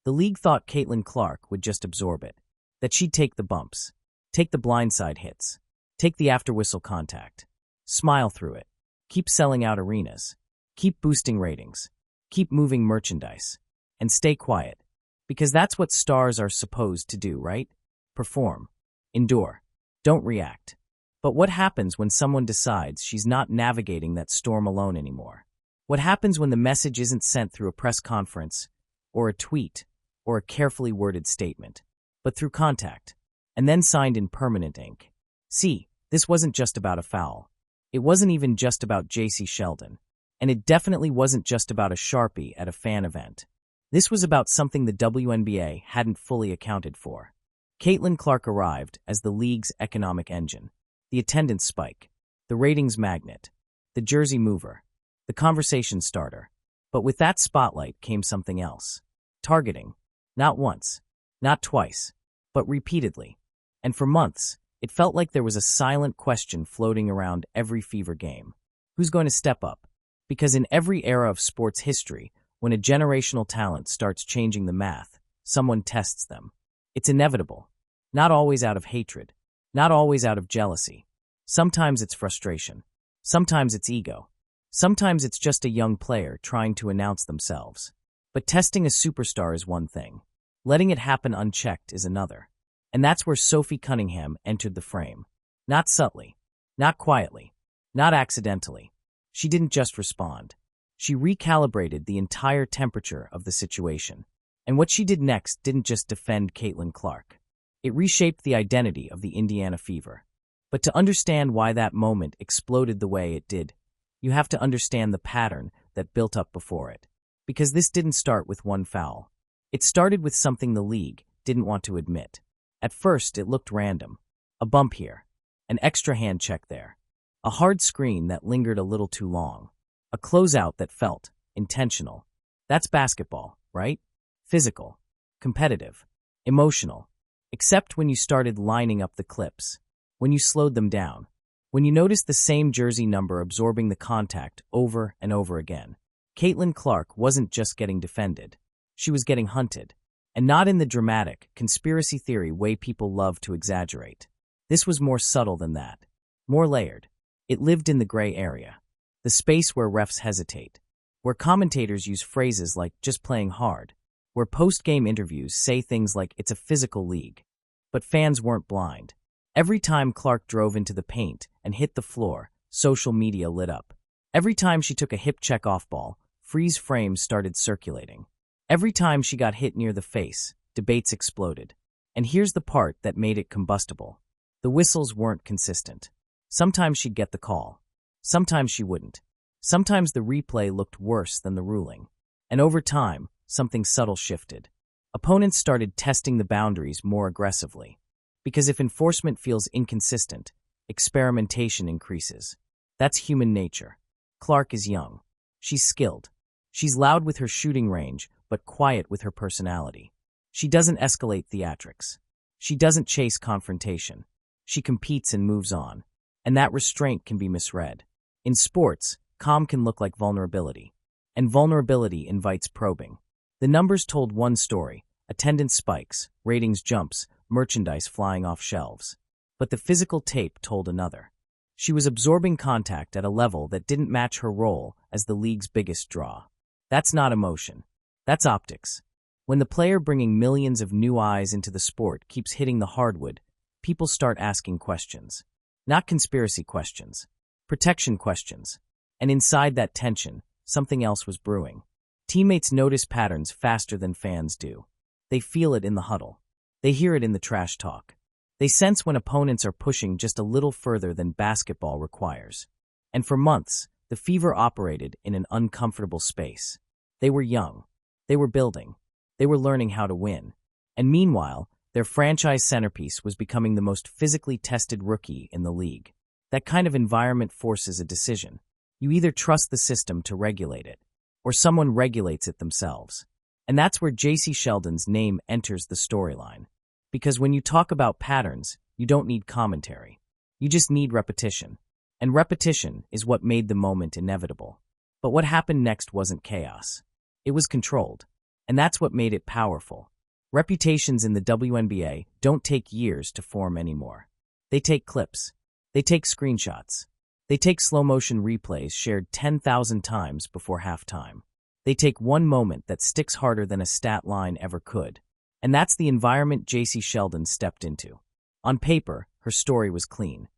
The league thought Caitlin Clark would just absorb it, that she'd take the bumps, take the blindside hits, take the after-whistle contact, smile through it, keep selling out arenas, keep boosting ratings, keep moving merchandise, and stay quiet, because that's what stars are supposed to do, right? Perform, endure, don't react. But what happens when someone decides she's not navigating that storm alone anymore? What happens when the message isn't sent through a press conference, or a tweet, or a carefully worded statement, but through contact, and then signed in permanent ink? See, this wasn't just about a foul. It wasn't even just about Jacy Sheldon, and it definitely wasn't just about a Sharpie at a fan event. This was about something the WNBA hadn't fully accounted for. Caitlin Clark arrived as the league's economic engine, the attendance spike, the ratings magnet, the jersey mover, the conversation starter. But with that spotlight came something else. Targeting. Not once, not twice, but repeatedly. And for months, it felt like there was a silent question floating around every Fever game. Who's going to step up? Because in every era of sports history, when a generational talent starts changing the math, someone tests them. It's inevitable. Not always out of hatred. Not always out of jealousy. Sometimes it's frustration. Sometimes it's ego. Sometimes it's just a young player trying to announce themselves. But testing a superstar is one thing. Letting it happen unchecked is another. And that's where Sophie Cunningham entered the frame. Not subtly. Not quietly. Not accidentally. She didn't just respond. She recalibrated the entire temperature of the situation. And what she did next didn't just defend Caitlin Clark. It reshaped the identity of the Indiana Fever. But to understand why that moment exploded the way it did, you have to understand the pattern that built up before it. Because this didn't start with one foul. It started with something the league didn't want to admit. At first, it looked random. A bump here. An extra hand check there. A hard screen that lingered a little too long. A closeout that felt intentional. That's basketball, right? Physical. Competitive. Emotional. Except when you started lining up the clips. When you slowed them down. When you noticed the same jersey number absorbing the contact over and over again. Caitlin Clark wasn't just getting defended. She was getting hunted. And not in the dramatic, conspiracy theory way people love to exaggerate. This was more subtle than that. More layered. It lived in the gray area. The space where refs hesitate. Where commentators use phrases like just playing hard. Where post-game interviews say things like it's a physical league. But fans weren't blind. Every time Clark drove into the paint and hit the floor, social media lit up. Every time she took a hip check off ball, freeze frames started circulating. Every time she got hit near the face, debates exploded. And here's the part that made it combustible. The whistles weren't consistent. Sometimes she'd get the call. Sometimes she wouldn't. Sometimes the replay looked worse than the ruling. And over time, something subtle shifted. Opponents started testing the boundaries more aggressively. Because if enforcement feels inconsistent, experimentation increases. That's human nature. Clark is young. She's skilled. She's loud with her shooting range, but quiet with her personality. She doesn't escalate theatrics. She doesn't chase confrontation. She competes and moves on. And that restraint can be misread. In sports, calm can look like vulnerability. And vulnerability invites probing. The numbers told one story: attendance spikes, ratings jumps, merchandise flying off shelves. But the physical tape told another. She was absorbing contact at a level that didn't match her role as the league's biggest draw. That's not emotion. That's optics. When the player bringing millions of new eyes into the sport keeps hitting the hardwood, people start asking questions. Not conspiracy questions. Protection questions. And inside that tension, something else was brewing. Teammates notice patterns faster than fans do. They feel it in the huddle. They hear it in the trash talk. They sense when opponents are pushing just a little further than basketball requires. And for months, the Fever operated in an uncomfortable space. They were young. They were building. They were learning how to win. And meanwhile, their franchise centerpiece was becoming the most physically tested rookie in the league. That kind of environment forces a decision. You either trust the system to regulate it, or someone regulates it themselves. And that's where Jacy Sheldon's name enters the storyline. Because when you talk about patterns, you don't need commentary. You just need repetition. And repetition is what made the moment inevitable. But what happened next wasn't chaos. It was controlled. And that's what made it powerful. Reputations in the WNBA don't take years to form anymore. They take clips. They take screenshots. They take slow-motion replays shared 10,000 times before halftime. They take one moment that sticks harder than a stat line ever could. And that's the environment Jacy Sheldon stepped into. On paper, her story was clean.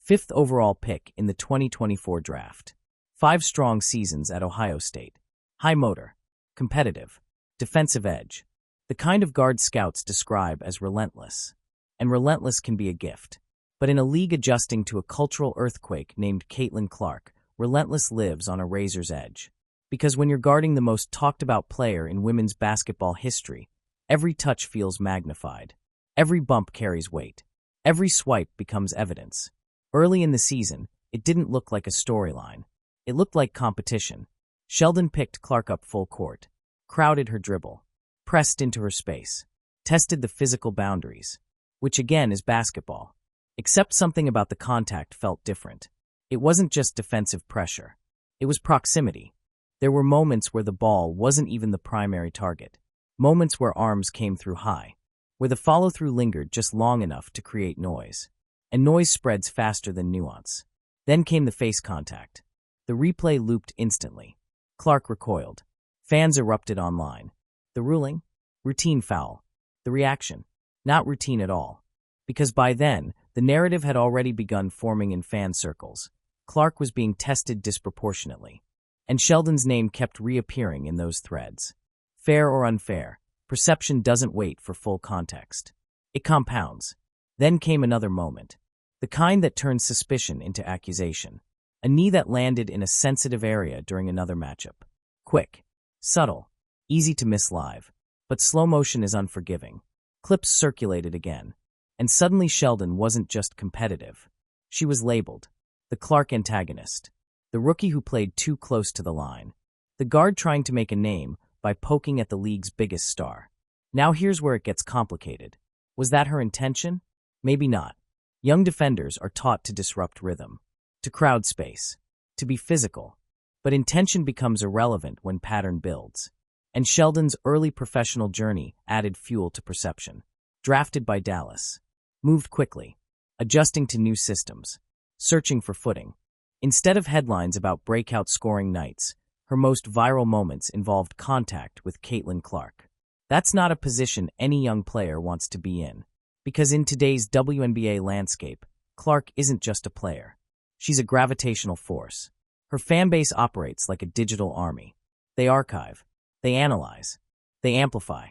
5th overall pick in the 2024 draft. 5 strong seasons at Ohio State. High motor. Competitive. Defensive edge. The kind of guard scouts describe as relentless. And relentless can be a gift. But in a league adjusting to a cultural earthquake named Caitlin Clark, relentless lives on a razor's edge. Because when you're guarding the most talked-about player in women's basketball history, every touch feels magnified. Every bump carries weight. Every swipe becomes evidence. Early in the season, it didn't look like a storyline. It looked like competition. Sheldon picked Clark up full court, crowded her dribble, pressed into her space, tested the physical boundaries, which again is basketball. Except something about the contact felt different. It wasn't just defensive pressure. It was proximity. There were moments where the ball wasn't even the primary target. Moments where arms came through high, where the follow-through lingered just long enough to create noise. And noise spreads faster than nuance. Then came the face contact. The replay looped instantly. Clark recoiled. Fans erupted online. The ruling? Routine foul. The reaction? Not routine at all. Because by then, the narrative had already begun forming in fan circles. Clark was being tested disproportionately. And Sheldon's name kept reappearing in those threads. Fair or unfair, perception doesn't wait for full context. It compounds. Then came another moment. The kind that turned suspicion into accusation. A knee that landed in a sensitive area during another matchup. Quick, subtle, easy to miss live. But slow motion is unforgiving. Clips circulated again. And suddenly Sheldon wasn't just competitive. She was labeled. The Clark antagonist. The rookie who played too close to the line. The guard trying to make a name by poking at the league's biggest star. Now here's where it gets complicated. Was that her intention? Maybe not. Young defenders are taught to disrupt rhythm, to crowd space, to be physical. But intention becomes irrelevant when pattern builds. And Sheldon's early professional journey added fuel to perception. Drafted by Dallas. Moved quickly, adjusting to new systems, searching for footing. Instead of headlines about breakout scoring nights, her most viral moments involved contact with Caitlin Clark. That's not a position any young player wants to be in. Because in today's WNBA landscape, Clark isn't just a player. She's a gravitational force. Her fanbase operates like a digital army. They archive. They analyze. They amplify.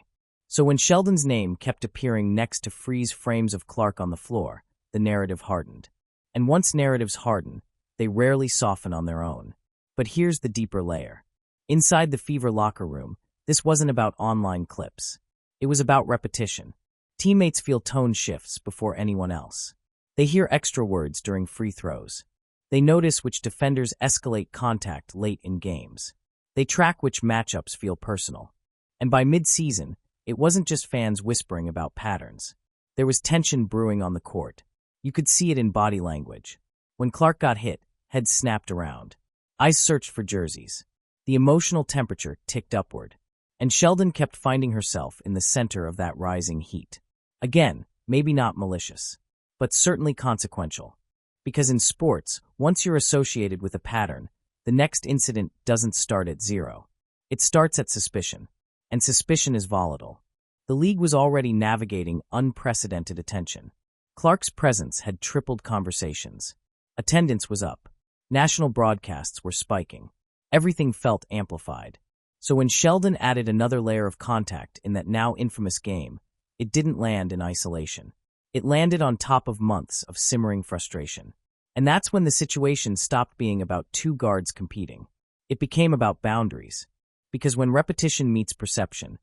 So when Sheldon's name kept appearing next to freeze frames of Clark on the floor, the narrative hardened. And once narratives harden, they rarely soften on their own. But here's the deeper layer. Inside the Fever locker room, this wasn't about online clips. It was about repetition. Teammates feel tone shifts before anyone else. They hear extra words during free throws. They notice which defenders escalate contact late in games. They track which matchups feel personal. And by mid-season, it wasn't just fans whispering about patterns. There was tension brewing on the court. You could see it in body language. When Clark got hit, heads snapped around. Eyes searched for jerseys. The emotional temperature ticked upward. And Sheldon kept finding herself in the center of that rising heat. Again, maybe not malicious, but certainly consequential. Because in sports, once you're associated with a pattern, the next incident doesn't start at zero. It starts at suspicion. And suspicion is volatile. The league was already navigating unprecedented attention. Clark's presence had tripled conversations. Attendance was up. National broadcasts were spiking. Everything felt amplified. So when Sheldon added another layer of contact in that now infamous game, it didn't land in isolation. It landed on top of months of simmering frustration. And that's when the situation stopped being about two guards competing. It became about boundaries. Because when repetition meets perception,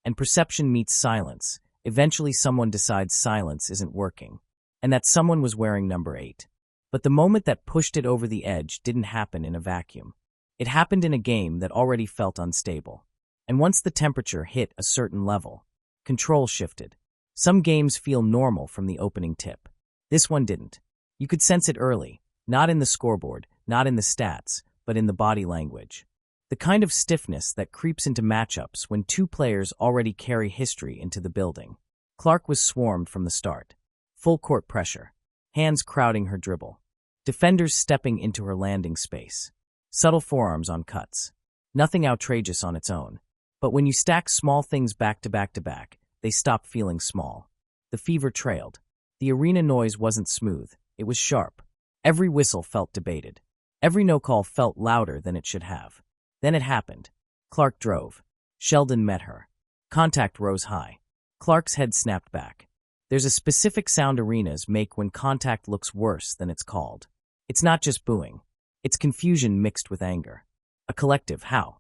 and perception meets silence, eventually someone decides silence isn't working, and that someone was wearing number 8. But the moment that pushed it over the edge didn't happen in a vacuum. It happened in a game that already felt unstable. And once the temperature hit a certain level, control shifted. Some games feel normal from the opening tip. This one didn't. You could sense it early, not in the scoreboard, not in the stats, but in the body language. The kind of stiffness that creeps into matchups when two players already carry history into the building. Clark was swarmed from the start. Full court pressure. Hands crowding her dribble. Defenders stepping into her landing space. Subtle forearms on cuts. Nothing outrageous on its own. But when you stack small things back to back to back, they stop feeling small. The fever trailed. The arena noise wasn't smooth. It was sharp. Every whistle felt debated. Every no-call felt louder than it should have. Then it happened. Clark drove. Sheldon met her. Contact rose high. Clark's head snapped back. There's a specific sound arenas make when contact looks worse than it's called. It's not just booing. It's confusion mixed with anger. A collective how.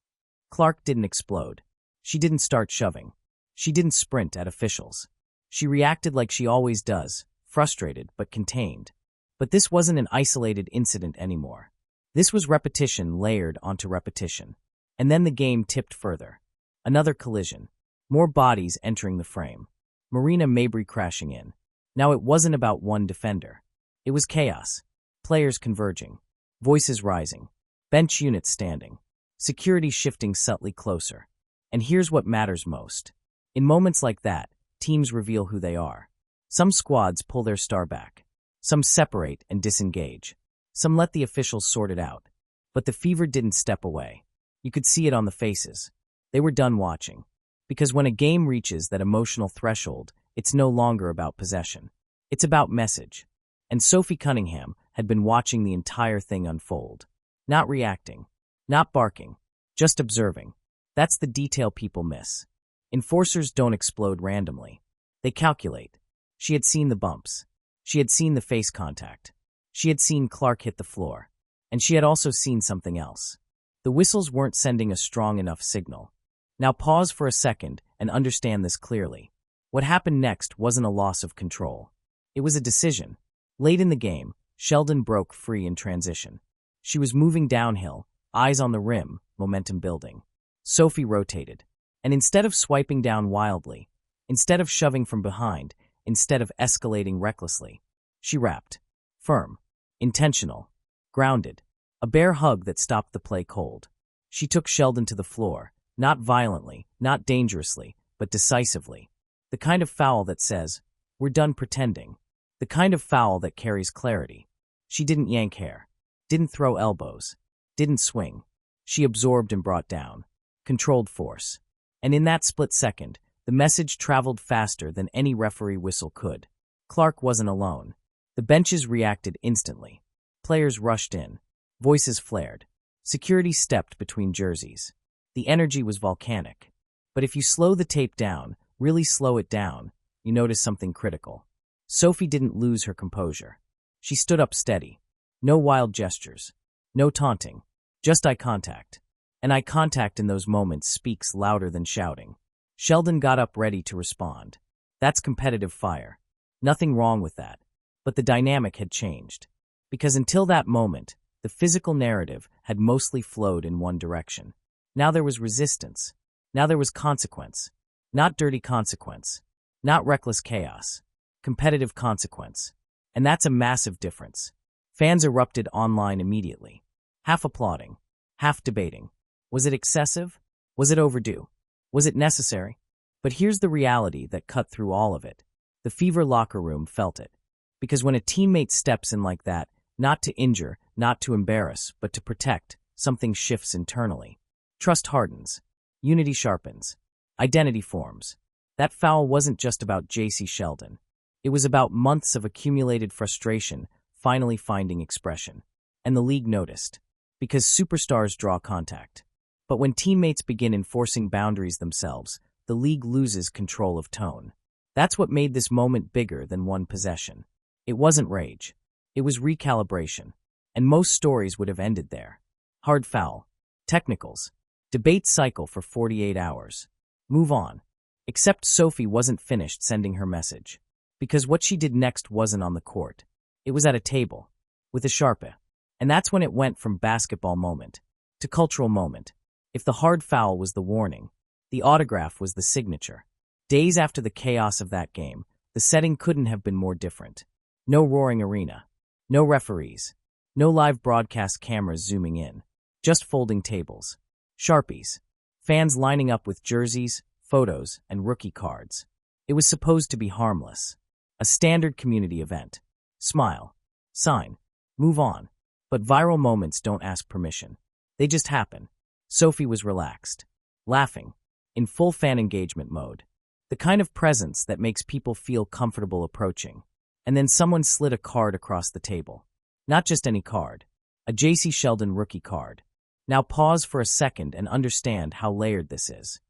Clark didn't explode. She didn't start shoving. She didn't sprint at officials. She reacted like she always does, frustrated but contained. But this wasn't an isolated incident anymore. This was repetition layered onto repetition. And then the game tipped further. Another collision. More bodies entering the frame. Marina Mabry crashing in. Now it wasn't about one defender. It was chaos. Players converging. Voices rising. Bench units standing. Security shifting subtly closer. And here's what matters most. In moments like that, teams reveal who they are. Some squads pull their star back. Some separate and disengage. Some let the officials sort it out. But the fever didn't step away. You could see it on the faces. They were done watching. Because when a game reaches that emotional threshold, it's no longer about possession. It's about message. And Sophie Cunningham had been watching the entire thing unfold. Not reacting. Not barking. Just observing. That's the detail people miss. Enforcers don't explode randomly. They calculate. She had seen the bumps. She had seen the face contact. She had seen Clark hit the floor. And she had also seen something else. The whistles weren't sending a strong enough signal. Now pause for a second and understand this clearly. What happened next wasn't a loss of control. It was a decision. Late in the game, Sheldon broke free in transition. She was moving downhill, eyes on the rim, momentum building. Sophie rotated. And instead of swiping down wildly, instead of shoving from behind, instead of escalating recklessly, she wrapped. Firm. Intentional. Grounded. A bare hug that stopped the play cold. She took Sheldon to the floor, not violently, not dangerously, but decisively. The kind of foul that says, we're done pretending. The kind of foul that carries clarity. She didn't yank hair. Didn't throw elbows. Didn't swing. She absorbed and brought down. Controlled force. And in that split second, the message traveled faster than any referee whistle could. Clark wasn't alone. The benches reacted instantly. Players rushed in. Voices flared. Security stepped between jerseys. The energy was volcanic. But if you slow the tape down, really slow it down, you notice something critical. Sophie didn't lose her composure. She stood up steady. No wild gestures. No taunting. Just eye contact. And eye contact in those moments speaks louder than shouting. Sheldon got up ready to respond. That's competitive fire. Nothing wrong with that. But the dynamic had changed. Because until that moment, the physical narrative had mostly flowed in one direction. Now there was resistance. Now there was consequence. Not dirty consequence. Not reckless chaos. Competitive consequence. And that's a massive difference. Fans erupted online immediately. Half applauding. Half debating. Was it excessive? Was it overdue? Was it necessary? But here's the reality that cut through all of it. The Fever locker room felt it. Because when a teammate steps in like that, not to injure, not to embarrass, but to protect, something shifts internally. Trust hardens. Unity sharpens. Identity forms. That foul wasn't just about Jacy Sheldon. It was about months of accumulated frustration finally finding expression. And the league noticed. Because superstars draw contact. But when teammates begin enforcing boundaries themselves, the league loses control of tone. That's what made this moment bigger than one possession. It wasn't rage. It was recalibration. And most stories would have ended there. Hard foul. Technicals. Debate cycle for 48 hours. Move on. Except Sophie wasn't finished sending her message. Because what she did next wasn't on the court. It was at a table. With a Sharpa. And that's when it went from basketball moment to cultural moment. If the hard foul was the warning, the autograph was the signature. Days after the chaos of that game, the setting couldn't have been more different. No roaring arena. No referees. No live broadcast cameras zooming in. Just folding tables. Sharpies. Fans lining up with jerseys, photos, and rookie cards. It was supposed to be harmless. A standard community event. Smile. Sign. Move on. But viral moments don't ask permission. They just happen. Sophie was relaxed. Laughing. In full fan engagement mode. The kind of presence that makes people feel comfortable approaching. And then someone slid a card across the table. Not just any card. A Jacy Sheldon rookie card. Now pause for a second and understand how layered this is.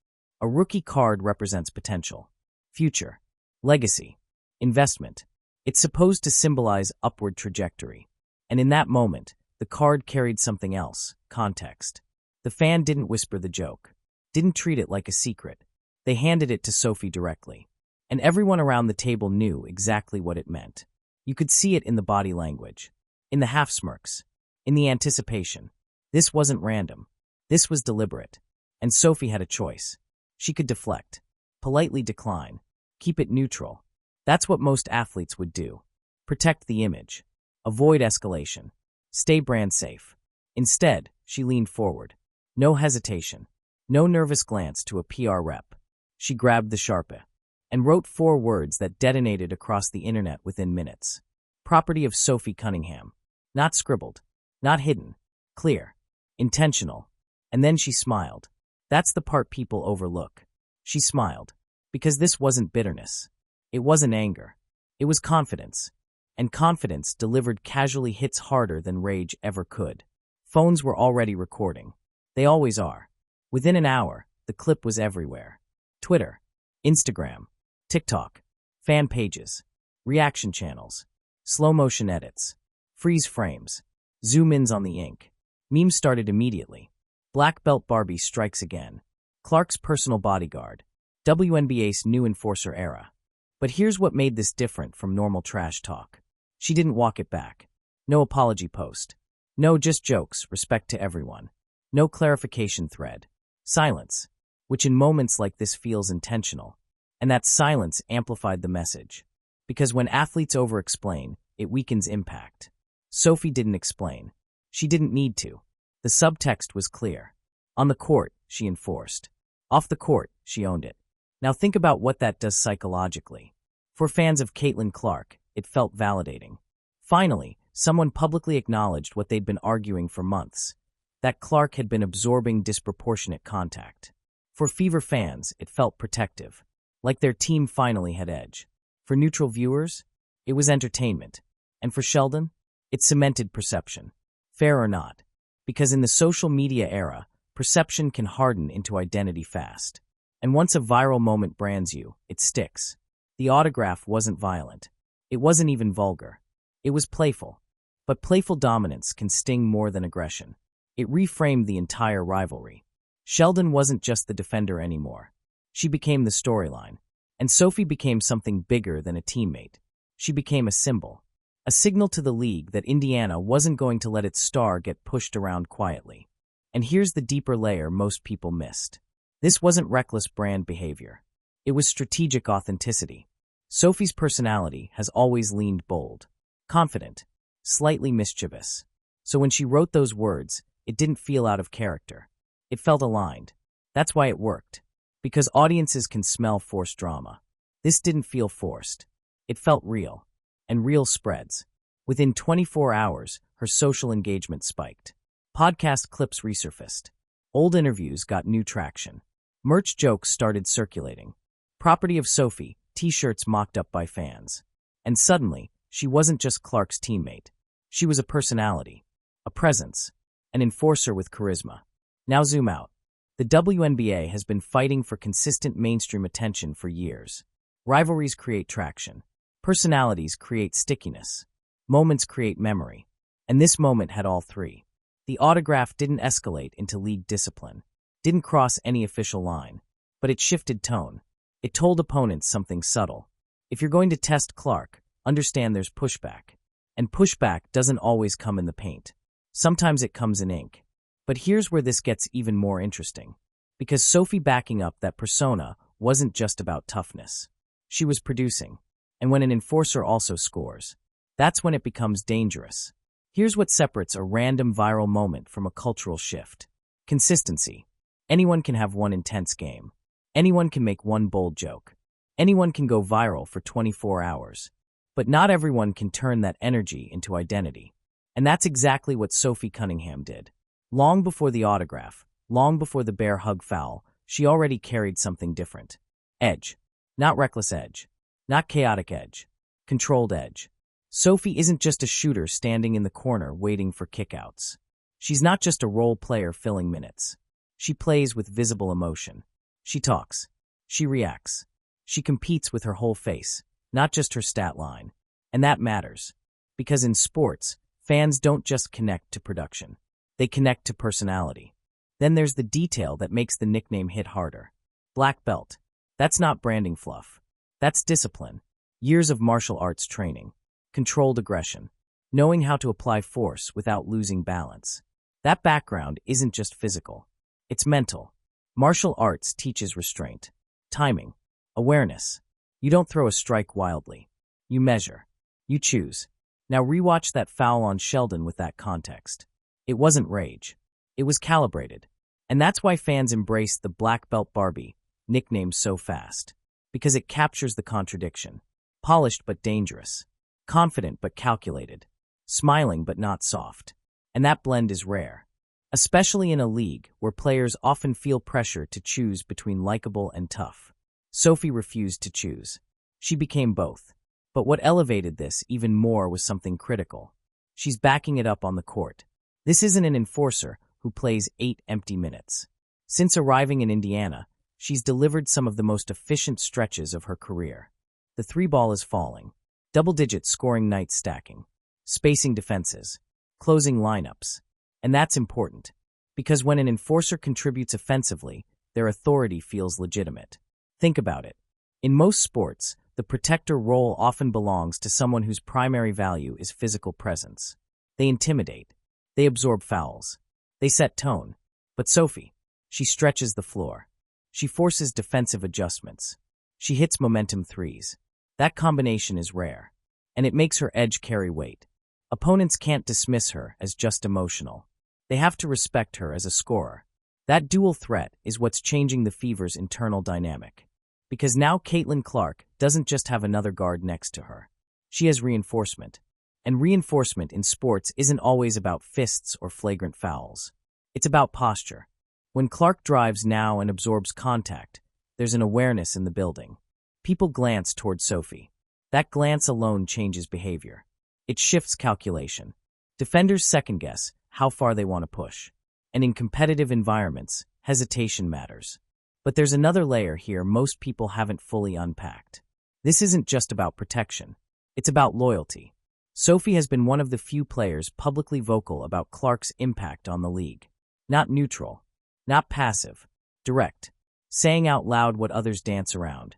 A rookie card represents potential, future, legacy, investment. It's supposed to symbolize upward trajectory. And in that moment, the card carried something else, context. The fan didn't whisper the joke, didn't treat it like a secret. They handed it to Sophie directly. And everyone around the table knew exactly what it meant. You could see it in the body language, in the half smirks, in the anticipation. This wasn't random. This was deliberate. And Sophie had a choice. She could deflect, politely decline, keep it neutral. That's what most athletes would do. Protect the image. Avoid escalation. Stay brand safe. Instead, she leaned forward. No hesitation. No nervous glance to a PR rep. She grabbed the Sharpie and wrote 4 words that detonated across the internet within minutes. Property of Sophie Cunningham. Not scribbled. Not hidden. Clear. Intentional. And then she smiled. That's the part people overlook. She smiled. Because this wasn't bitterness. It wasn't anger. It was confidence. And confidence delivered casually hits harder than rage ever could. Phones were already recording. They always are. Within an hour, the clip was everywhere. Twitter, Instagram, TikTok, fan pages, reaction channels, slow-motion edits, freeze frames, zoom-ins on the ink. Memes started immediately. Black belt Barbie strikes again. Clark's personal bodyguard. WNBA's new enforcer era. But here's what made this different from normal trash talk. She didn't walk it back. No apology post. No just jokes, respect to everyone. No clarification thread. Silence, which in moments like this feels intentional. And that silence amplified the message. Because when athletes over-explain, it weakens impact. Sophie didn't explain. She didn't need to. The subtext was clear. On the court, she enforced. Off the court, she owned it. Now think about what that does psychologically. For fans of Caitlin Clark, it felt validating. Finally, someone publicly acknowledged what they'd been arguing for months. That Clark had been absorbing disproportionate contact. For Fever fans, it felt protective. Like their team finally had edge. For neutral viewers, it was entertainment. And for Sheldon, it cemented perception. Fair or not. Because in the social media era, perception can harden into identity fast. And once a viral moment brands you, it sticks. The autograph wasn't violent. It wasn't even vulgar. It was playful. But playful dominance can sting more than aggression. It reframed the entire rivalry. Sheldon wasn't just the defender anymore. She became the storyline. And Sophie became something bigger than a teammate. She became a symbol. A signal to the league that Indiana wasn't going to let its star get pushed around quietly. And here's the deeper layer most people missed. This wasn't reckless brand behavior. It was strategic authenticity. Sophie's personality has always leaned bold, confident, slightly mischievous. So when she wrote those words, it didn't feel out of character. It felt aligned. That's why it worked. Because audiences can smell forced drama. This didn't feel forced. It felt real. And real spreads. Within 24 hours, her social engagement spiked. Podcast clips resurfaced. Old interviews got new traction. Merch jokes started circulating. Property of Sophie, t-shirts mocked up by fans. And suddenly, she wasn't just Clark's teammate. She was a personality, a presence, an enforcer with charisma. Now zoom out. The WNBA has been fighting for consistent mainstream attention for years. Rivalries create traction. Personalities create stickiness. Moments create memory. And this moment had all 3. The autograph didn't escalate into league discipline, didn't cross any official line, but it shifted tone. It told opponents something subtle. If you're going to test Clark, understand there's pushback. And pushback doesn't always come in the paint. Sometimes it comes in ink. But here's where this gets even more interesting. Because Sophie backing up that persona wasn't just about toughness. She was producing. And when an enforcer also scores, that's when it becomes dangerous. Here's what separates a random viral moment from a cultural shift. Consistency. Anyone can have one intense game. Anyone can make one bold joke. Anyone can go viral for 24 hours. But not everyone can turn that energy into identity. And that's exactly what Sophie Cunningham did. Long before the autograph, long before the bear hug foul, she already carried something different. Edge. Not reckless edge. Not chaotic edge. Controlled edge. Sophie isn't just a shooter standing in the corner waiting for kickouts. She's not just a role player filling minutes. She plays with visible emotion. She talks. She reacts. She competes with her whole face, not just her stat line. And that matters. Because in sports, fans don't just connect to production. They connect to personality. Then there's the detail that makes the nickname hit harder. Black belt. That's not branding fluff. That's discipline. Years of martial arts training. Controlled aggression. Knowing how to apply force without losing balance. That background isn't just physical. It's mental. Martial arts teaches restraint, timing, awareness. You don't throw a strike wildly. You measure. You choose. Now rewatch that foul on Sheldon with that context. It wasn't rage. It was calibrated. And that's why fans embraced the black belt Barbie, nicknamed so fast. Because it captures the contradiction. Polished but dangerous. Confident but calculated. Smiling but not soft. And that blend is rare. Especially in a league where players often feel pressure to choose between likable and tough. Sophie refused to choose. She became both. But what elevated this even more was something critical. She's backing it up on the court. This isn't an enforcer who plays 8 empty minutes. Since arriving in Indiana, she's delivered some of the most efficient stretches of her career. The three ball is falling. Double-digit scoring nights stacking. Spacing defenses. Closing lineups. And that's important, because when an enforcer contributes offensively, their authority feels legitimate. Think about it. In most sports, the protector role often belongs to someone whose primary value is physical presence. They intimidate. They absorb fouls. They set tone. But Sophie, she stretches the floor. She forces defensive adjustments. She hits momentum threes. That combination is rare, and it makes her edge carry weight. Opponents can't dismiss her as just emotional. They have to respect her as a scorer. That dual threat is what's changing the Fever's internal dynamic. Because now Caitlin Clark doesn't just have another guard next to her. She has reinforcement. And reinforcement in sports isn't always about fists or flagrant fouls. It's about posture. When Clark drives now and absorbs contact, there's an awareness in the building. People glance toward Sophie. That glance alone changes behavior. It shifts calculation. Defenders second-guess how far they want to push. And in competitive environments, hesitation matters. But there's another layer here most people haven't fully unpacked. This isn't just about protection. It's about loyalty. Sophie has been one of the few players publicly vocal about Clark's impact on the league. Not neutral. Not passive. Direct. Saying out loud what others dance around.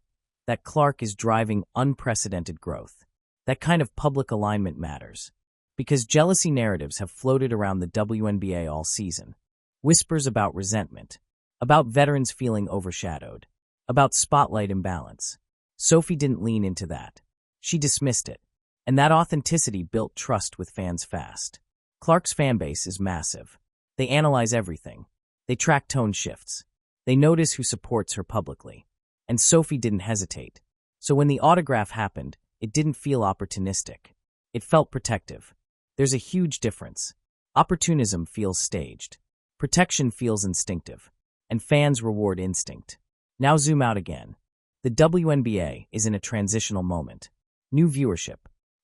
That Clark is driving unprecedented growth. That kind of public alignment matters. Because jealousy narratives have floated around the WNBA all season. Whispers about resentment. About veterans feeling overshadowed. About spotlight imbalance. Sophie didn't lean into that. She dismissed it. And that authenticity built trust with fans fast. Clark's fanbase is massive. They analyze everything. They track tone shifts. They notice who supports her publicly. And Sophie didn't hesitate. So when the autograph happened, it didn't feel opportunistic. It felt protective. There's a huge difference. Opportunism feels staged. Protection feels instinctive. And fans reward instinct. Now zoom out again. The WNBA is in a transitional moment. New viewership.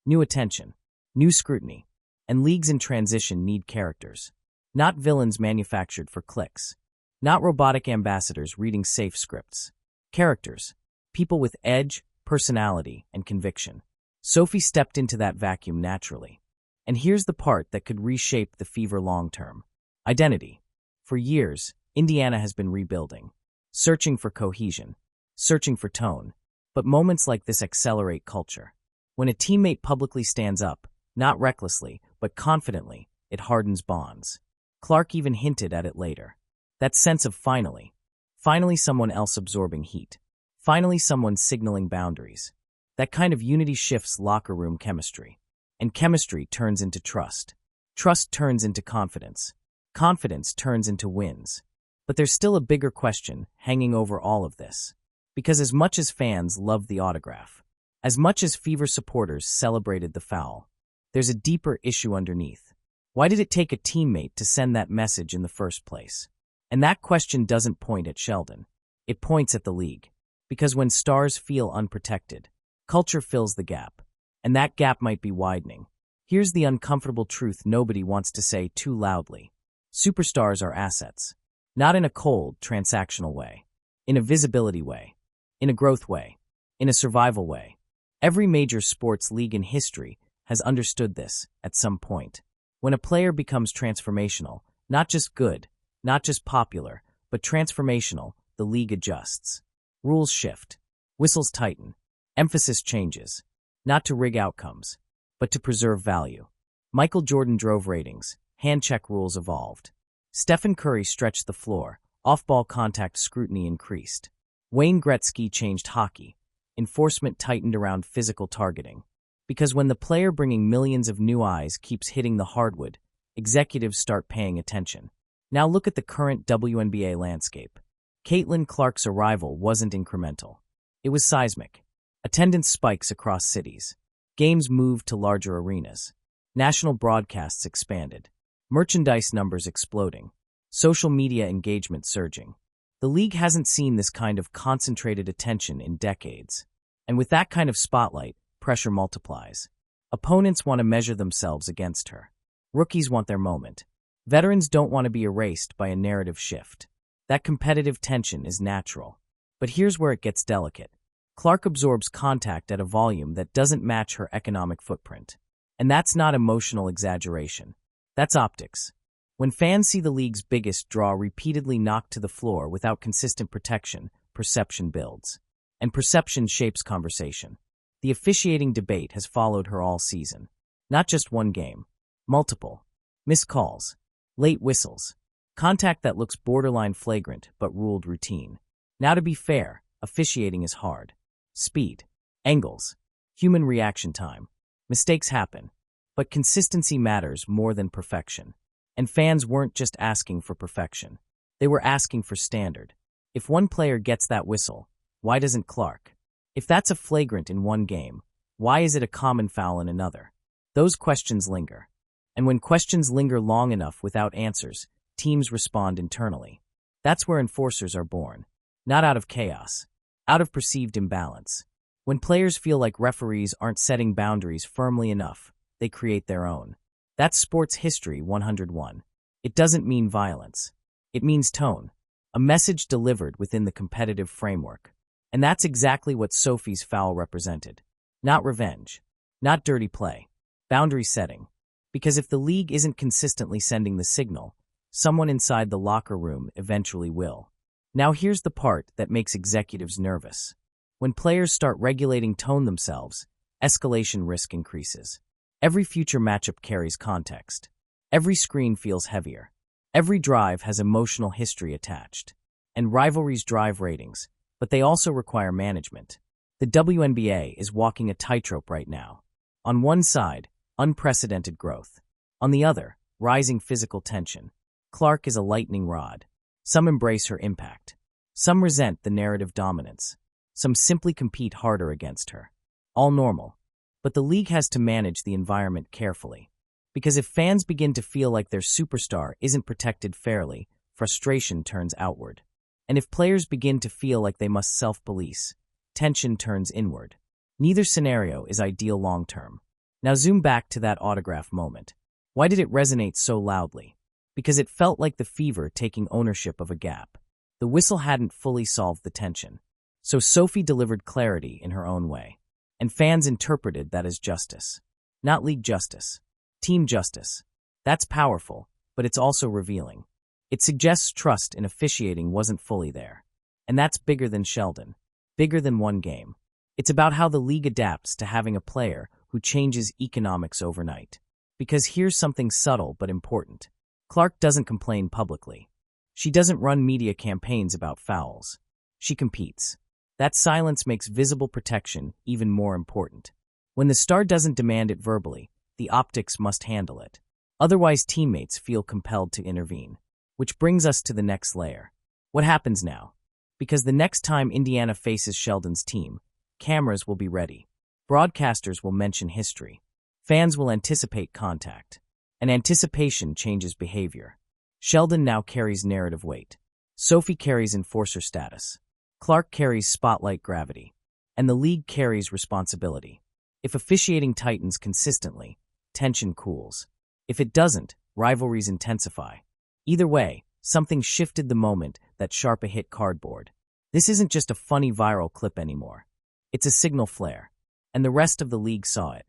New attention. New scrutiny. And leagues in transition need characters. Not villains manufactured for clicks. Not robotic ambassadors reading safe scripts. Characters. People with edge, personality, and conviction. Sophie stepped into that vacuum naturally. And here's the part that could reshape the Fever long-term. Identity. For years, Indiana has been rebuilding. Searching for cohesion. Searching for tone. But moments like this accelerate culture. When a teammate publicly stands up, not recklessly, but confidently, it hardens bonds. Clark even hinted at it later. That sense of finally. Finally someone else absorbing heat. Finally someone signaling boundaries. That kind of unity shifts locker room chemistry. And chemistry turns into trust. Trust turns into confidence. Confidence turns into wins. But there's still a bigger question hanging over all of this. Because as much as fans loved the autograph, as much as Fever supporters celebrated the foul, there's a deeper issue underneath. Why did it take a teammate to send that message in the first place? And that question doesn't point at Sheldon. It points at the league. Because when stars feel unprotected, culture fills the gap. And that gap might be widening. Here's the uncomfortable truth nobody wants to say too loudly. Superstars are assets. Not in a cold, transactional way. In a visibility way. In a growth way. In a survival way. Every major sports league in history has understood this at some point. When a player becomes transformational, not just good, not just popular, but transformational, the league adjusts. Rules shift. Whistles tighten. Emphasis changes. Not to rig outcomes, but to preserve value. Michael Jordan drove ratings. Hand-check rules evolved. Stephen Curry stretched the floor. Off-ball contact scrutiny increased. Wayne Gretzky changed hockey. Enforcement tightened around physical targeting. Because when the player bringing millions of new eyes keeps hitting the hardwood, executives start paying attention. Now look at the current WNBA landscape. Caitlin Clark's arrival wasn't incremental. It was seismic. Attendance spikes across cities. Games moved to larger arenas. National broadcasts expanded. Merchandise numbers exploding. Social media engagement surging. The league hasn't seen this kind of concentrated attention in decades. And with that kind of spotlight, pressure multiplies. Opponents want to measure themselves against her. Rookies want their moment. Veterans don't want to be erased by a narrative shift. That competitive tension is natural. But here's where it gets delicate. Clark absorbs contact at a volume that doesn't match her economic footprint. And that's not emotional exaggeration. That's optics. When fans see the league's biggest draw repeatedly knocked to the floor without consistent protection, perception builds. And perception shapes conversation. The officiating debate has followed her all season. Not just one game. Multiple. Missed calls. Late whistles. Contact that looks borderline flagrant but ruled routine. Now to be fair, officiating is hard. Speed. Angles. Human reaction time. Mistakes happen. But consistency matters more than perfection. And fans weren't just asking for perfection. They were asking for standard. If one player gets that whistle, why doesn't Clark? If that's a flagrant in one game, why is it a common foul in another? Those questions linger. And when questions linger long enough without answers, teams respond internally. That's where enforcers are born. Not out of chaos. Out of perceived imbalance. When players feel like referees aren't setting boundaries firmly enough, they create their own. That's sports history 101. It doesn't mean violence. It means tone. A message delivered within the competitive framework. And that's exactly what Sophie's foul represented. Not revenge. Not dirty play. Boundary setting. Because if the league isn't consistently sending the signal, someone inside the locker room eventually will. Now here's the part that makes executives nervous. When players start regulating tone themselves, escalation risk increases. Every future matchup carries context. Every screen feels heavier. Every drive has emotional history attached. And rivalries drive ratings, but they also require management. The WNBA is walking a tightrope right now. On one side, unprecedented growth. On the other, rising physical tension. Clark is a lightning rod. Some embrace her impact. Some resent the narrative dominance. Some simply compete harder against her. All normal. But the league has to manage the environment carefully. Because if fans begin to feel like their superstar isn't protected fairly, frustration turns outward. And if players begin to feel like they must self-police, tension turns inward. Neither scenario is ideal long-term. Now zoom back to that autograph moment. Why did it resonate so loudly? Because it felt like the Fever taking ownership of a gap. The whistle hadn't fully solved the tension. So Sophie delivered clarity in her own way. And fans interpreted that as justice. Not league justice. Team justice. That's powerful, but it's also revealing. It suggests trust in officiating wasn't fully there. And that's bigger than Sheldon. Bigger than one game. It's about how the league adapts to having a player who changes economics overnight. Because here's something subtle but important. Clark doesn't complain publicly. She doesn't run media campaigns about fouls. She competes. That silence makes visible protection even more important. When the star doesn't demand it verbally, the optics must handle it. Otherwise, teammates feel compelled to intervene. Which brings us to the next layer. What happens now? Because the next time Indiana faces Sheldon's team, cameras will be ready. Broadcasters will mention history. Fans will anticipate contact. And anticipation changes behavior. Sheldon now carries narrative weight. Sophie carries enforcer status. Clark carries spotlight gravity. And the league carries responsibility. If officiating tightens consistently, tension cools. If it doesn't, rivalries intensify. Either way, something shifted the moment that Sharpa hit cardboard. This isn't just a funny viral clip anymore. It's a signal flare. And the rest of the league saw it.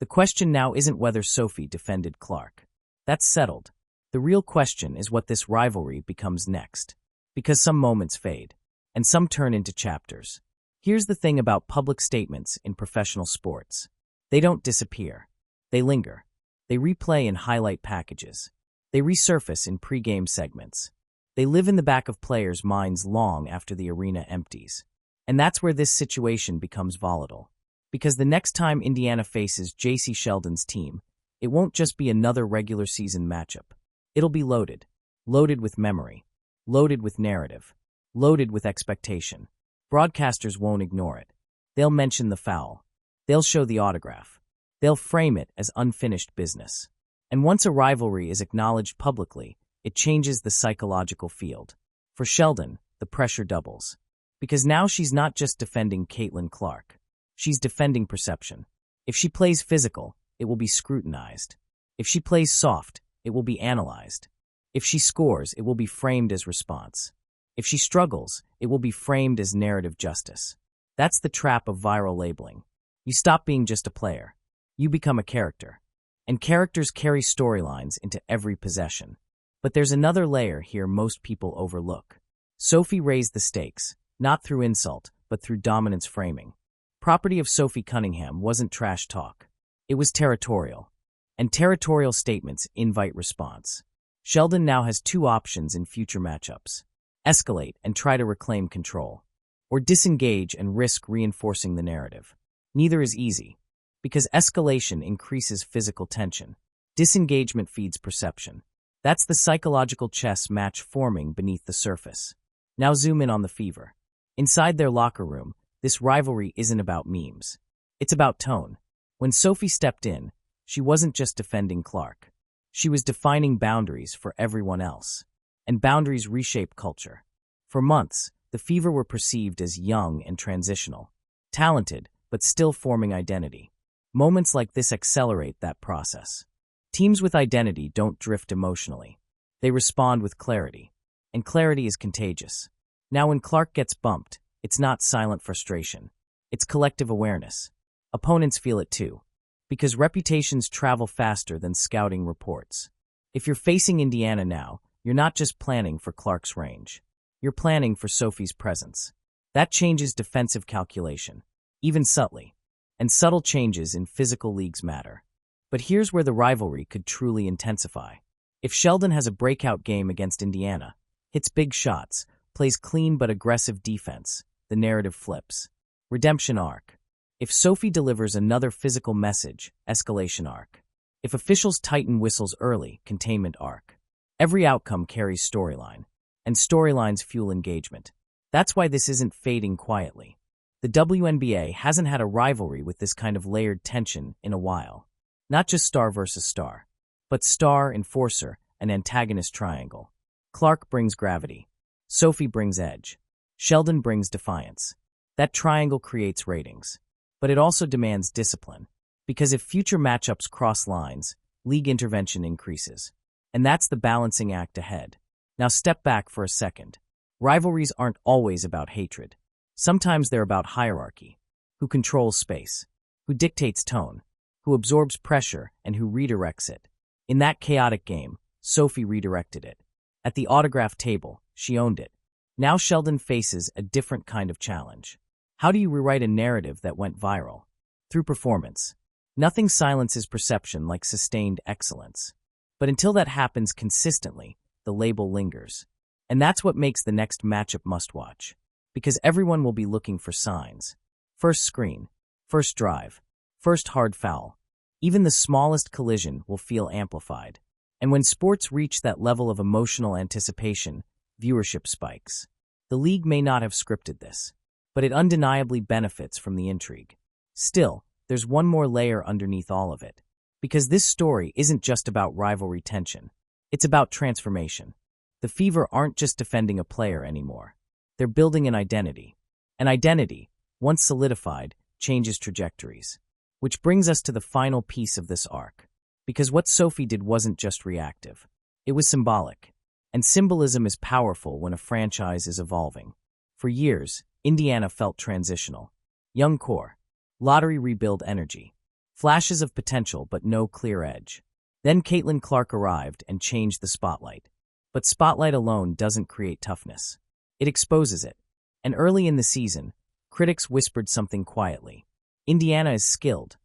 The question now isn't whether Sophie defended Clark. That's settled. The real question is what this rivalry becomes next. Because some moments fade, and some turn into chapters. Here's the thing about public statements in professional sports. They don't disappear. They linger. They replay in highlight packages. They resurface in pre-game segments. They live in the back of players' minds long after the arena empties. And that's where this situation becomes volatile. Because the next time Indiana faces Jacy Sheldon's team, it won't just be another regular season matchup. It'll be loaded. Loaded with memory. Loaded with narrative. Loaded with expectation. Broadcasters won't ignore it. They'll mention the foul. They'll show the autograph. They'll frame it as unfinished business. And once a rivalry is acknowledged publicly, it changes the psychological field. For Sheldon, the pressure doubles. Because now she's not just defending Caitlin Clark. She's defending perception. If she plays physical, it will be scrutinized. If she plays soft, it will be analyzed. If she scores, it will be framed as response. If she struggles, it will be framed as narrative justice. That's the trap of viral labeling. You stop being just a player. You become a character. And characters carry storylines into every possession. But there's another layer here most people overlook. Sophie raised the stakes, not through insult, but through dominance framing. Property of Sophie Cunningham wasn't trash talk. It was territorial. And territorial statements invite response. Sheldon now has two options in future matchups. Escalate and try to reclaim control. Or disengage and risk reinforcing the narrative. Neither is easy. Because escalation increases physical tension. Disengagement feeds perception. That's the psychological chess match forming beneath the surface. Now zoom in on the fever. Inside their locker room, this rivalry isn't about memes. It's about tone. When Sophie stepped in, she wasn't just defending Clark. She was defining boundaries for everyone else. And boundaries reshape culture. For months, the Fever were perceived as young and transitional. Talented, but still forming identity. Moments like this accelerate that process. Teams with identity don't drift emotionally. They respond with clarity. And clarity is contagious. Now when Clark gets bumped, it's not silent frustration. It's collective awareness. Opponents feel it too. Because reputations travel faster than scouting reports. If you're facing Indiana now, you're not just planning for Clark's range. You're planning for Sophie's presence. That changes defensive calculation, even subtly. And subtle changes in physical leagues matter. But here's where the rivalry could truly intensify. If Sheldon has a breakout game against Indiana, hits big shots, plays clean but aggressive defense, the narrative flips. Redemption arc. If Sophie delivers another physical message, escalation arc. If officials tighten whistles early, containment arc. Every outcome carries storyline. And storylines fuel engagement. That's why this isn't fading quietly. The WNBA hasn't had a rivalry with this kind of layered tension in a while. Not just star versus star, but star, enforcer, and antagonist triangle. Clark brings gravity. Sophie brings edge. Sheldon brings defiance. That triangle creates ratings. But it also demands discipline. Because if future matchups cross lines, league intervention increases. And that's the balancing act ahead. Now step back for a second. Rivalries aren't always about hatred. Sometimes they're about hierarchy. Who controls space? Who dictates tone? Who absorbs pressure and who redirects it? In that chaotic game, Sophie redirected it. At the autograph table, she owned it. Now Sheldon faces a different kind of challenge. How do you rewrite a narrative that went viral? Through performance. Nothing silences perception like sustained excellence. But until that happens consistently, the label lingers. And that's what makes the next matchup must-watch. Because everyone will be looking for signs. First screen, first drive, first hard foul. Even the smallest collision will feel amplified. And when sports reach that level of emotional anticipation, viewership spikes. The league may not have scripted this, but it undeniably benefits from the intrigue. Still, there's one more layer underneath all of it. Because this story isn't just about rivalry tension. It's about transformation. The Fever aren't just defending a player anymore. They're building an identity. An identity, once solidified, changes trajectories. Which brings us to the final piece of this arc. Because what Sophie did wasn't just reactive. It was symbolic. And symbolism is powerful when a franchise is evolving. For years, Indiana felt transitional. Young core. Lottery rebuild energy. Flashes of potential but no clear edge. Then Caitlin Clark arrived and changed the spotlight. But spotlight alone doesn't create toughness. It exposes it. And early in the season, critics whispered something quietly. Indiana is skilled,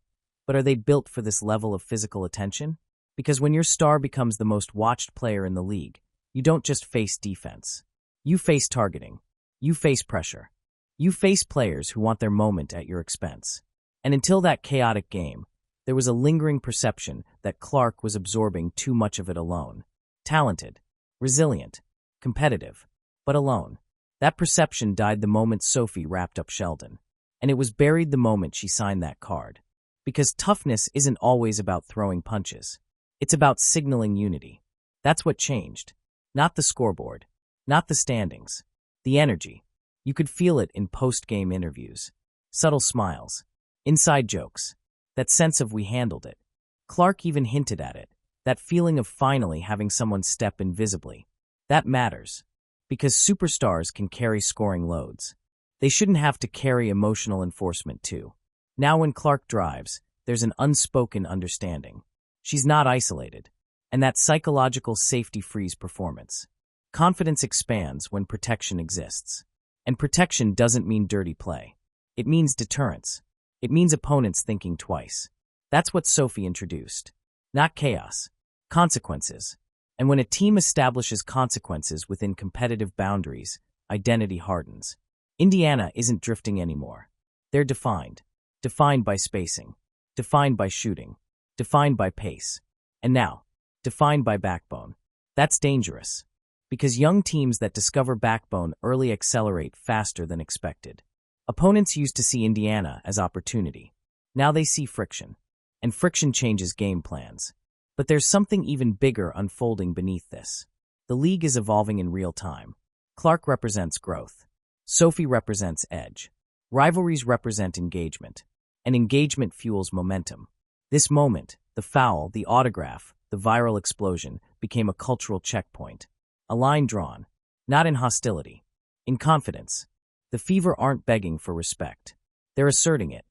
but are they built for this level of physical attention? Because when your star becomes the most watched player in the league, you don't just face defense. You face targeting. You face pressure. You face players who want their moment at your expense. And until that chaotic game, there was a lingering perception that Clark was absorbing too much of it alone. Talented, resilient, competitive, but alone. That perception died the moment Sophie wrapped up Sheldon. And it was buried the moment she signed that card. Because toughness isn't always about throwing punches. It's about signaling unity. That's what changed. Not the scoreboard. Not the standings. The energy. You could feel it in post-game interviews. Subtle smiles. Inside jokes. That sense of we handled it. Clark even hinted at it. That feeling of finally having someone step in visibly. That matters. Because superstars can carry scoring loads. They shouldn't have to carry emotional enforcement too. Now when Clark drives, there's an unspoken understanding. She's not isolated. And that psychological safety frees performance. Confidence expands when protection exists. And protection doesn't mean dirty play. It means deterrence. It means opponents thinking twice. That's what Sophie introduced. Not chaos. Consequences. And when a team establishes consequences within competitive boundaries, identity hardens. Indiana isn't drifting anymore. They're defined. Defined by spacing. Defined by shooting. Defined by pace. And now, defined by backbone. That's dangerous. Because young teams that discover backbone early accelerate faster than expected. Opponents used to see Indiana as opportunity. Now they see friction. And friction changes game plans. But there's something even bigger unfolding beneath this. The league is evolving in real time. Clark represents growth. Sophie represents edge. Rivalries represent engagement. And engagement fuels momentum. This moment, the foul, the autograph, the viral explosion, became a cultural checkpoint. A line drawn, not in hostility, in confidence. The Fever aren't begging for respect. They're asserting it.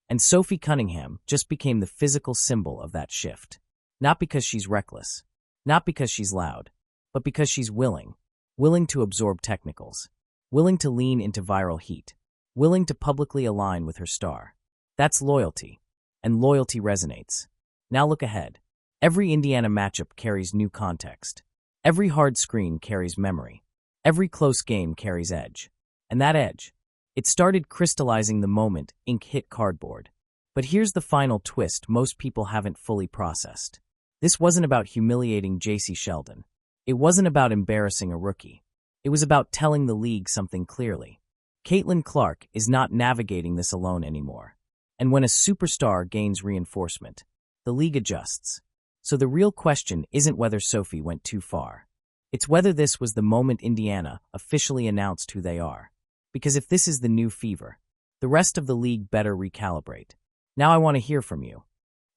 And Sophie Cunningham just became the physical symbol of that shift. Not because she's reckless, not because she's loud, but because she's willing. Willing to absorb technicals. Willing to lean into viral heat. Willing to publicly align with her star. That's loyalty. And loyalty resonates. Now look ahead. Every Indiana matchup carries new context. Every hard screen carries memory. Every close game carries edge. And that edge, it started crystallizing the moment ink hit cardboard. But here's the final twist most people haven't fully processed. This wasn't about humiliating Jacy Sheldon. It wasn't about embarrassing a rookie. It was about telling the league something clearly. Caitlin Clark is not navigating this alone anymore. And when a superstar gains reinforcement, the league adjusts. So the real question isn't whether Sophie went too far. It's whether this was the moment Indiana officially announced who they are. Because if this is the new Fever, the rest of the league better recalibrate. Now I want to hear from you.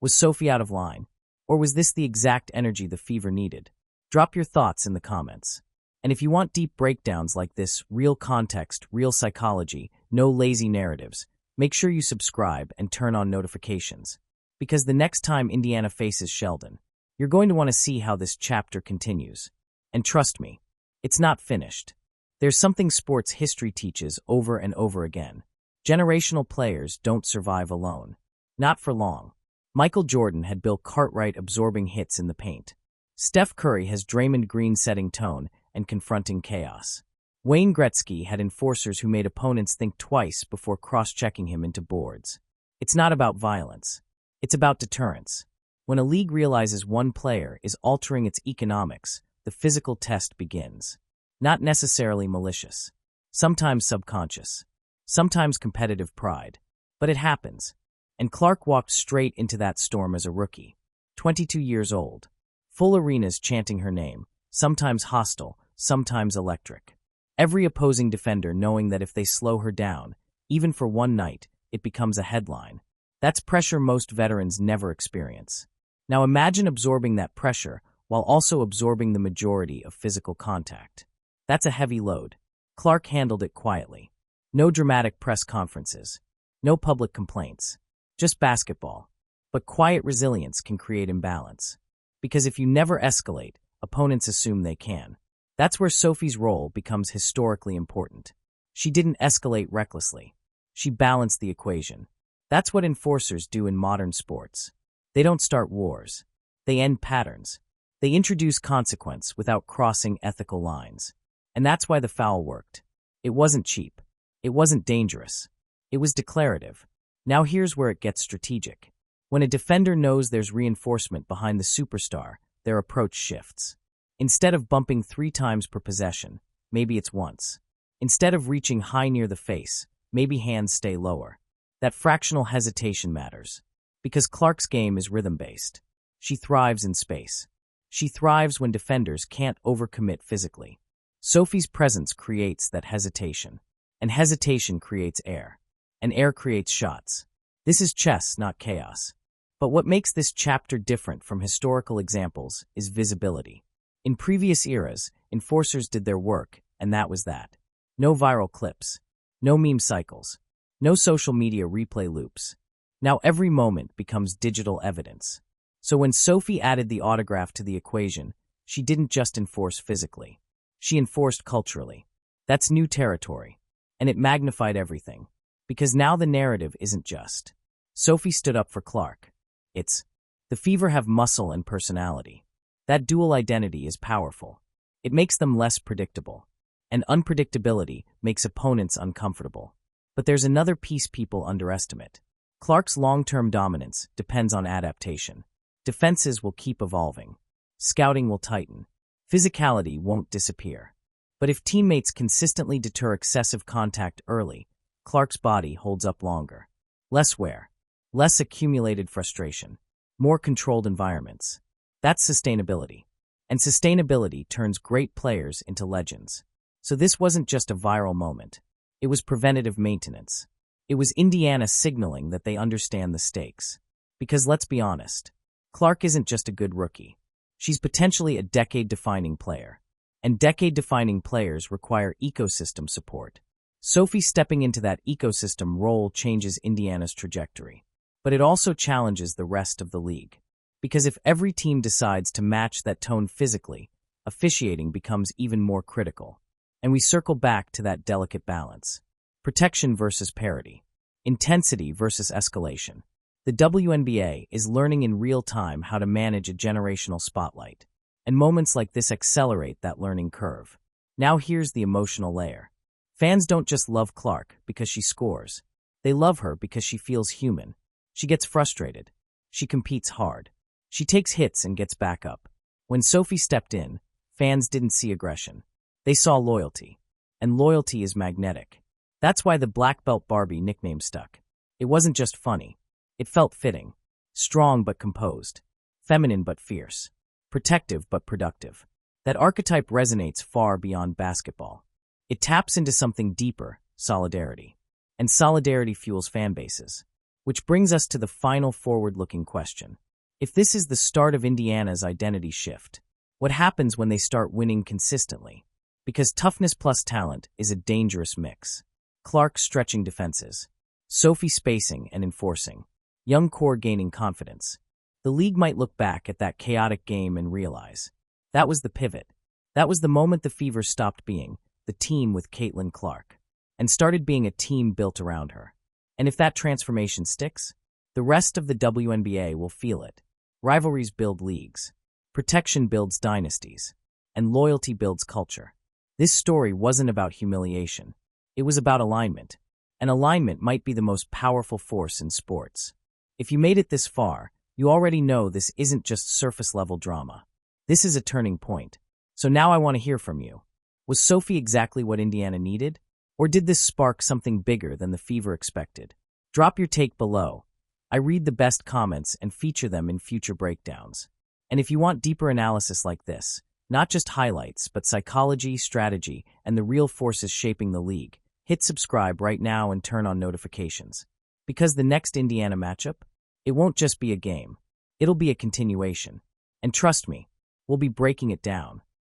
Was Sophie out of line? Or was this the exact energy the Fever needed? Drop your thoughts in the comments. And if you want deep breakdowns like this, real context, real psychology, no lazy narratives, make sure you subscribe and turn on notifications. Because the next time Indiana faces Sheldon, you're going to want to see how this chapter continues. And trust me, it's not finished. There's something sports history teaches over and over again. Generational players don't survive alone. Not for long. Michael Jordan had Bill Cartwright absorbing hits in the paint. Steph Curry has Draymond Green setting tone and confronting chaos. Wayne Gretzky had enforcers who made opponents think twice before cross-checking him into boards. It's not about violence. It's about deterrence. When a league realizes one player is altering its economics, the physical test begins. Not necessarily malicious. Sometimes subconscious. Sometimes competitive pride. But it happens. And Clark walked straight into that storm as a rookie. 22 years old. Full arenas chanting her name. Sometimes hostile, sometimes electric. Every opposing defender knowing that if they slow her down, even for one night, it becomes a headline. That's pressure most veterans never experience. Now imagine absorbing that pressure while also absorbing the majority of physical contact. That's a heavy load. Clark handled it quietly. No dramatic press conferences. No public complaints. Just basketball. But quiet resilience can create imbalance. Because if you never escalate, opponents assume they can. That's where Sophie's role becomes historically important. She didn't escalate recklessly. She balanced the equation. That's what enforcers do in modern sports. They don't start wars. They end patterns. They introduce consequence without crossing ethical lines. And that's why the foul worked. It wasn't cheap. It wasn't dangerous. It was declarative. Now here's where it gets strategic. When a defender knows there's reinforcement behind the superstar, their approach shifts. Instead of bumping 3 times per possession, maybe it's once. Instead of reaching high near the face, maybe hands stay lower. That fractional hesitation matters. Because Clark's game is rhythm-based. She thrives in space. She thrives when defenders can't overcommit physically. Sophie's presence creates that hesitation. And hesitation creates air. And air creates shots. This is chess, not chaos. But what makes this chapter different from historical examples is visibility. In previous eras, enforcers did their work, and that was that. No viral clips. No meme cycles. No social media replay loops. Now every moment becomes digital evidence. So when Sophie added the autograph to the equation, she didn't just enforce physically. She enforced culturally. That's new territory. And it magnified everything. Because now the narrative isn't just Sophie stood up for Clark. It's the Fever have muscle and personality. That dual identity is powerful. It makes them less predictable. And unpredictability makes opponents uncomfortable. But there's another piece people underestimate. Clark's long-term dominance depends on adaptation. Defenses will keep evolving. Scouting will tighten. Physicality won't disappear. But if teammates consistently deter excessive contact early, Clark's body holds up longer. Less wear. Less accumulated frustration. More controlled environments. That's sustainability. And sustainability turns great players into legends. So this wasn't just a viral moment. It was preventative maintenance. It was Indiana signaling that they understand the stakes. Because let's be honest, Clark isn't just a good rookie. She's potentially a decade-defining player. And decade-defining players require ecosystem support. Sophie stepping into that ecosystem role changes Indiana's trajectory. But it also challenges the rest of the league. Because if every team decides to match that tone physically, officiating becomes even more critical. And we circle back to that delicate balance. Protection versus parity. Intensity versus escalation. The WNBA is learning in real time how to manage a generational spotlight. And moments like this accelerate that learning curve. Now here's the emotional layer. Fans don't just love Clark because she scores. They love her because she feels human. She gets frustrated. She competes hard. She takes hits and gets back up. When Sophie stepped in, fans didn't see aggression. They saw loyalty. And loyalty is magnetic. That's why the Black Belt Barbie nickname stuck. It wasn't just funny. It felt fitting. Strong but composed. Feminine but fierce. Protective but productive. That archetype resonates far beyond basketball. It taps into something deeper, solidarity. And solidarity fuels fan bases. Which brings us to the final forward-looking question. If this is the start of Indiana's identity shift, what happens when they start winning consistently? Because toughness plus talent is a dangerous mix. Clark stretching defenses. Sophie spacing and enforcing. Young core gaining confidence. The league might look back at that chaotic game and realize that was the pivot. That was the moment the Fever stopped being the team with Caitlin Clark and started being a team built around her. And if that transformation sticks, the rest of the WNBA will feel it. Rivalries build leagues. Protection builds dynasties. And loyalty builds culture. This story wasn't about humiliation. It was about alignment. And alignment might be the most powerful force in sports. If you made it this far, you already know this isn't just surface-level drama. This is a turning point. So now I want to hear from you. Was Sophie exactly what Indiana needed? Or did this spark something bigger than the Fever expected? Drop your take below. I read the best comments and feature them in future breakdowns. And if you want deeper analysis like this, not just highlights, but psychology, strategy, and the real forces shaping the league, hit subscribe right now and turn on notifications. Because the next Indiana matchup, it won't just be a game. It'll be a continuation. And trust me, we'll be breaking it down.